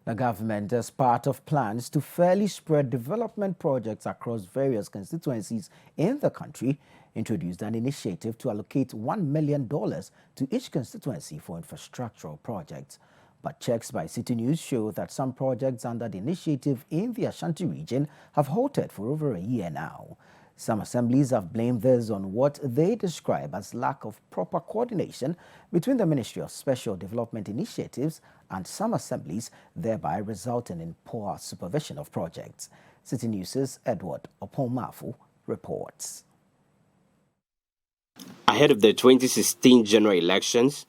The government, as part of plans to fairly spread development projects across various constituencies in the country, introduced an initiative to allocate $1 million to each constituency for infrastructural projects. But checks by City News show that some projects under the initiative in the Ashanti region have halted for over a year now. Some assemblies have blamed this on what they describe as lack of proper coordination between the Ministry of Special Development Initiatives and some assemblies, thereby resulting in poor supervision of projects. City News' Edward Opomafu reports. Ahead of the 2016 general elections,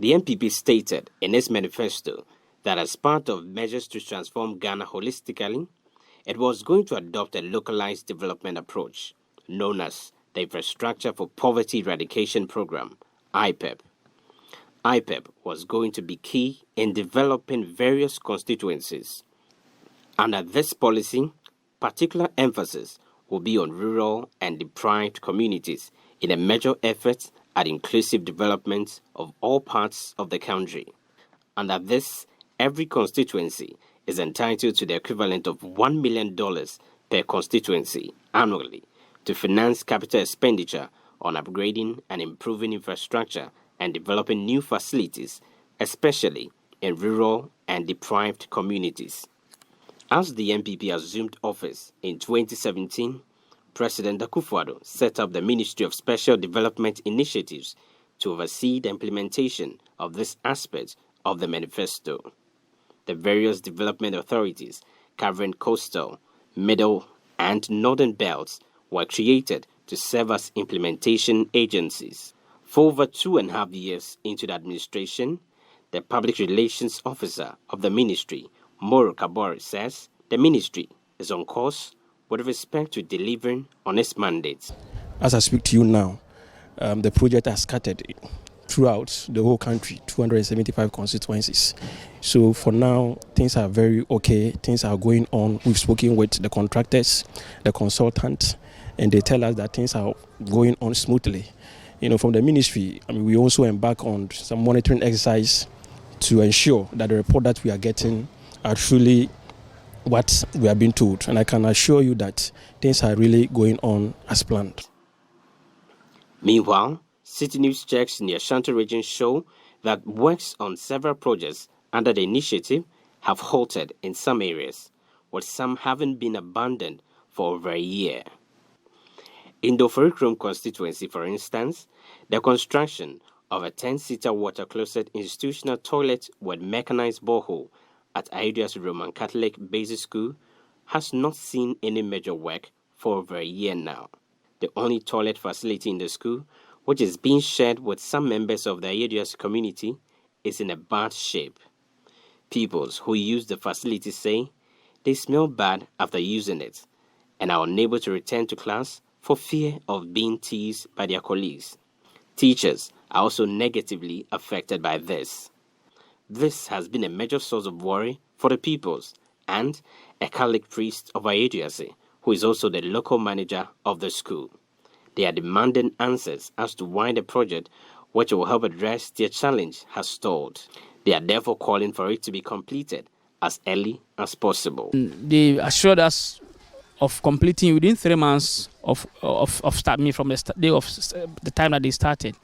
the NPP stated in its manifesto that as part of measures to transform Ghana holistically, it was going to adopt a localized development approach known as the Infrastructure for Poverty Eradication Program, IPED. IPED was going to be key in developing various constituencies. Under this policy, particular emphasis will be on rural and deprived communities in a major effort at inclusive development of all parts of the country. Under this, every constituency is entitled to the equivalent of $1 million per constituency annually to finance capital expenditure on upgrading and improving infrastructure and developing new facilities, especially in rural and deprived communities. As the NPP assumed office in 2017, President Akuffo-Addo set up the Ministry of Special Development Initiatives to oversee the implementation of this aspect of the manifesto. The various development authorities covering coastal, middle, and northern belts were created to serve as implementation agencies. For over 2.5 years into the administration, the Public Relations Officer of the Ministry, Moro Kabore, says the Ministry is on course with respect to delivering on its mandates. As I speak to you now, the project has scattered throughout the whole country, 275 constituencies. So for now, things are very okay. Things are going on. We've spoken with the contractors, the consultants, and they tell us that things are going on smoothly. From the ministry, we also embark on some monitoring exercise to ensure that the report that we are getting are truly what we are being told. And I can assure you that things are really going on as planned. Meanwhile, City News checks in the Ashanti region show that works on several projects under the initiative have halted in some areas, with some having been abandoned for over a year. In the Oforikrom constituency, for instance, the construction of a 10-seater water closet institutional toilet with mechanized borehole at Aedua's Roman Catholic Basic School has not seen any major work for over a year now. The only toilet facility in the school, which is being shared with some members of the Aedua's community, is in a bad shape. Pupils who use the facility say they smell bad after using it and are unable to return to class for fear of being teased by their colleagues. Teachers are also negatively affected by this. This has been a major source of worry for the pupils and a Catholic priest of Aeduase, who is also the local manager of the school. They are demanding answers as to why the project, which will help address their challenge, has stalled. They are therefore calling for it to be completed as early as possible. They assured us of completing within 3 months of starting from the day of the time that they started.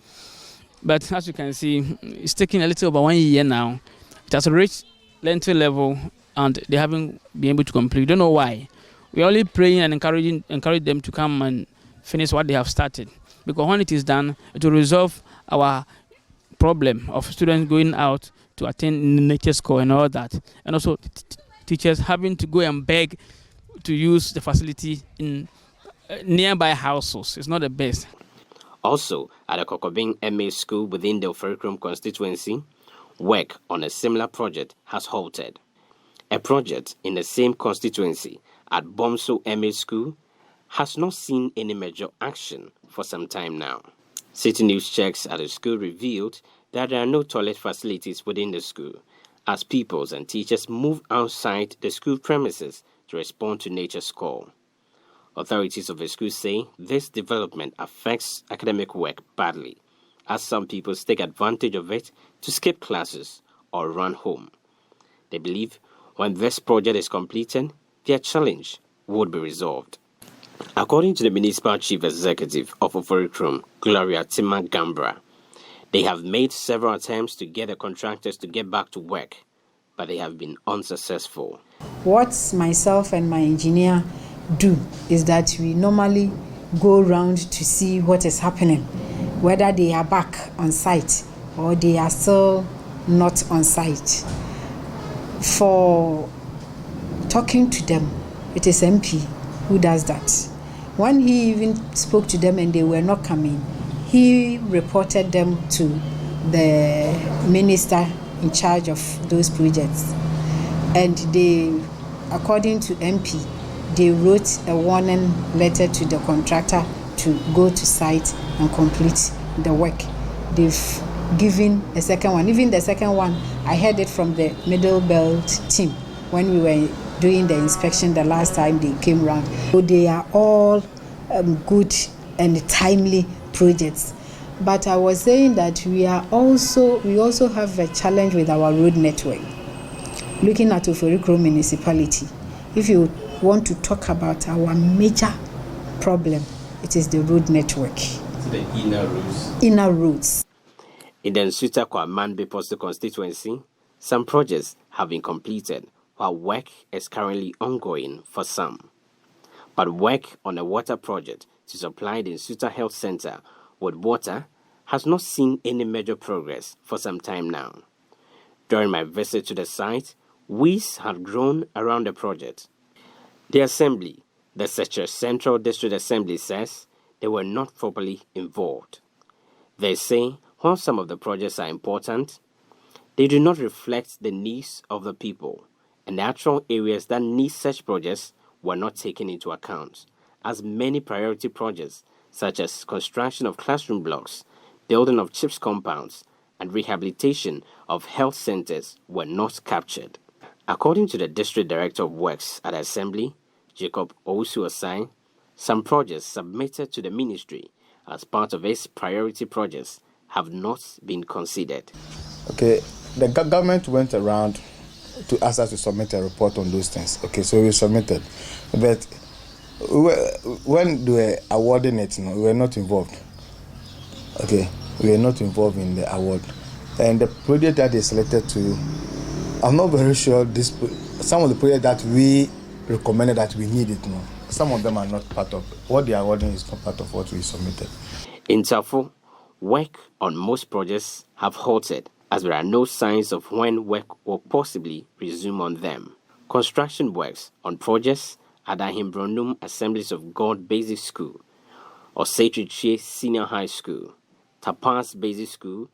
But as you can see, it's taking a little over 1 year now. It has reached lengthy level and they haven't been able to complete. We don't know why. We're only praying and encourage them to come and finish what they have started. Because when it is done, it will resolve our problem of students going out to attend nature school and all that. And also teachers having to go and beg to use the facility in nearby houses. It's not the best. Also, at the Kokobing MA school within the Oforikrom constituency, work on a similar project has halted. A project in the same constituency at Bomso MA school has not seen any major action for some time now. City News checks at the school revealed that there are no toilet facilities within the school, as pupils and teachers move outside the school premises to respond to nature's call. Authorities of the school say this development affects academic work badly, as some pupils take advantage of it to skip classes or run home. They believe When this project is completed, their challenge would be resolved. According to the Municipal Chief Executive of Oforikrom, Gloria Tima Gambra, they have made several attempts to get the contractors to get back to work, but they have been unsuccessful. What myself and my engineer do is that we normally go around to see what is happening, whether they are back on site or they are still not on site. For talking to them, it is MP who does that. When he even spoke to them and they were not coming, he reported them to the minister in charge of those projects. And they, according to MP, they wrote a warning letter to the contractor to go to site and complete the work. They've given a second one. Even the second one, I heard it from the Middle Belt team when we were doing the inspection the last time they came round. So they are all good and timely projects. But I was saying that we also have a challenge with our road network. Looking at Oforikrom municipality, if you want to talk about our major problem, it is the road network. The inner roads. Inner roads. In the Nsuta-Kwaman Postal Constituency, some projects have been completed, while work is currently ongoing for some. But work on a water project to supply the Nsuta Health Center with water has not seen any major progress for some time now. During my visit to the site, weeds had grown around the project. The Assembly, the Secretary Central District Assembly, says they were not properly involved. They say while some of the projects are important, they do not reflect the needs of the people, and the actual areas that need such projects were not taken into account, as many priority projects such as construction of classroom blocks, building of CHIPS compounds, and rehabilitation of health centers were not captured. According to the District Director of Works at Assembly, Jacob Owusu-Osai, some projects submitted to the ministry as part of its priority projects have not been considered. Okay, the government went around to ask us to submit a report on those things. Okay, so we submitted. But when they were awarding it, we were not involved. Okay, we were not involved in the award. And the project that they selected to, I'm not very sure, some of the projects that we recommended that we needed, some of them are not part of, what they are awarding is not part of what we submitted. In Tafo, work on most projects have halted, as there are no signs of when work will possibly resume on them. Construction works on projects at Ahimbronum Assemblies of God Basic School, Osetriche Senior High School, Tapas Basic School,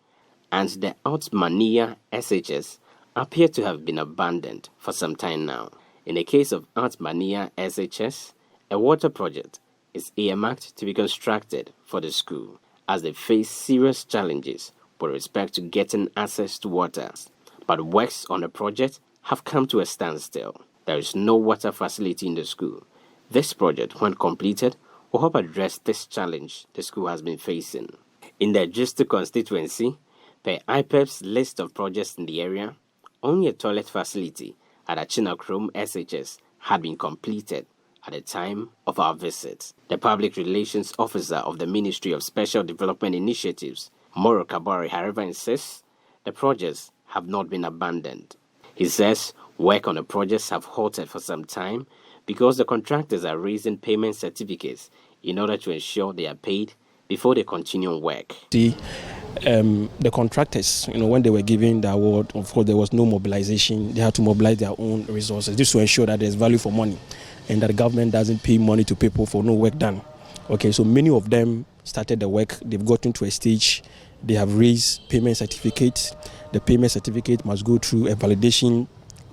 and the Altmania SHS appear to have been abandoned for some time now. In the case of Altmania SHS, a water project is earmarked to be constructed for the school, as they face serious challenges with respect to getting access to water. But works on the project have come to a standstill. There is no water facility in the school. This project, when completed, will help address this challenge the school has been facing. In the District Constituency, per IPED's list of projects in the area, only a toilet facility at Achinakrom SHS had been completed at the time of our visit. The Public Relations Officer of the Ministry of Special Development Initiatives, Moro Kabari, however, insists the projects have not been abandoned. He says work on the projects have halted for some time because the contractors are raising payment certificates in order to ensure they are paid before they continue work. The contractors, when they were giving the award, of course, there was no mobilization. They had to mobilize their own resources just to ensure that there's value for money and that the government doesn't pay money to people for no work done. Okay, so many of them started the work. They've gotten to a stage. They have raised payment certificates. The payment certificate must go through a validation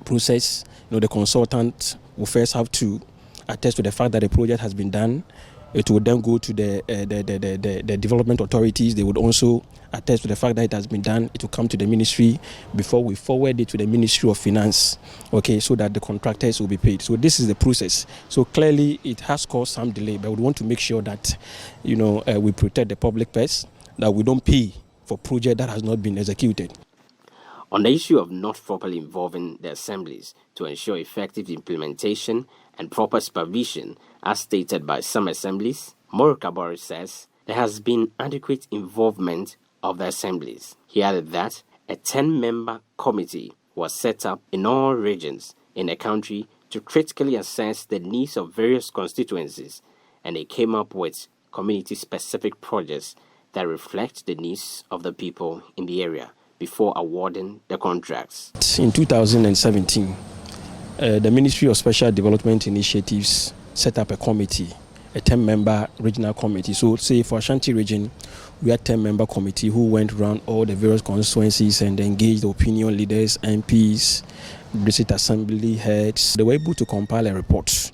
process. The consultant will first have to attest to the fact that the project has been done. It would then go to the development authorities. They would also attest to the fact that it has been done. It will come to the ministry before we forward it to the Ministry of Finance, okay, so that the contractors will be paid. So this is the process. So clearly it has caused some delay, but we want to make sure that, we protect the public purse, that we don't pay for project that has not been executed. On the issue of not properly involving the assemblies to ensure effective implementation and proper supervision, as stated by some assemblies, Morikabori says there has been adequate involvement of the assemblies. He added that a 10-member committee was set up in all regions in the country to critically assess the needs of various constituencies, and they came up with community-specific projects that reflect the needs of the people in the area before awarding the contracts. In 2017, the Ministry of Special Development Initiatives set up a committee, a 10-member regional committee. So say for Ashanti region, we had 10-member committee who went around all the various constituencies and engaged opinion leaders, MPs, district assembly heads. They were able to compile a report,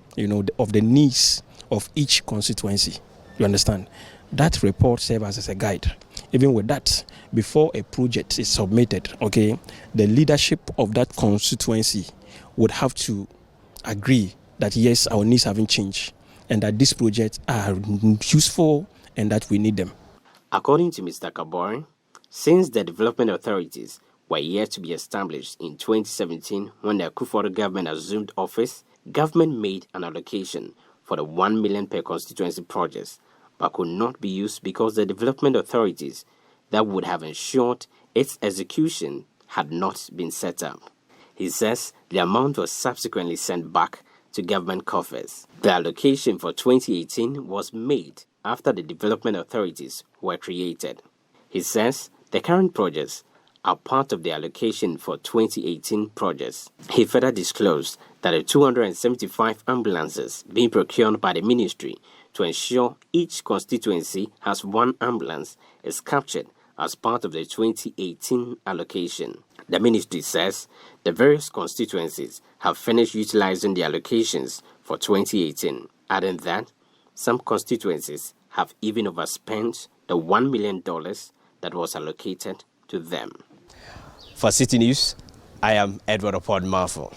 of the needs of each constituency. You understand? That report serves as a guide. Even with that, before a project is submitted, okay, the leadership of that constituency would have to agree that yes, our needs haven't changed and that these projects are useful and that we need them. According to Mr. Kabori, since the development authorities were yet to be established in 2017 when the Akuffo-Addo government assumed office, government made an allocation for the 1 million per constituency projects, but could not be used because the development authorities that would have ensured its execution had not been set up. He says the amount was subsequently sent back to government coffers. The allocation for 2018 was made after the development authorities were created. He says the current projects are part of the allocation for 2018 projects. He further disclosed that the 275 ambulances being procured by the ministry to ensure each constituency has one ambulance is captured as part of the 2018 allocation. The ministry says the various constituencies have finished utilizing the allocations for 2018, adding that some constituencies have even overspent the $1 million that was allocated to them. For City News, I am Edward Opod Marfo.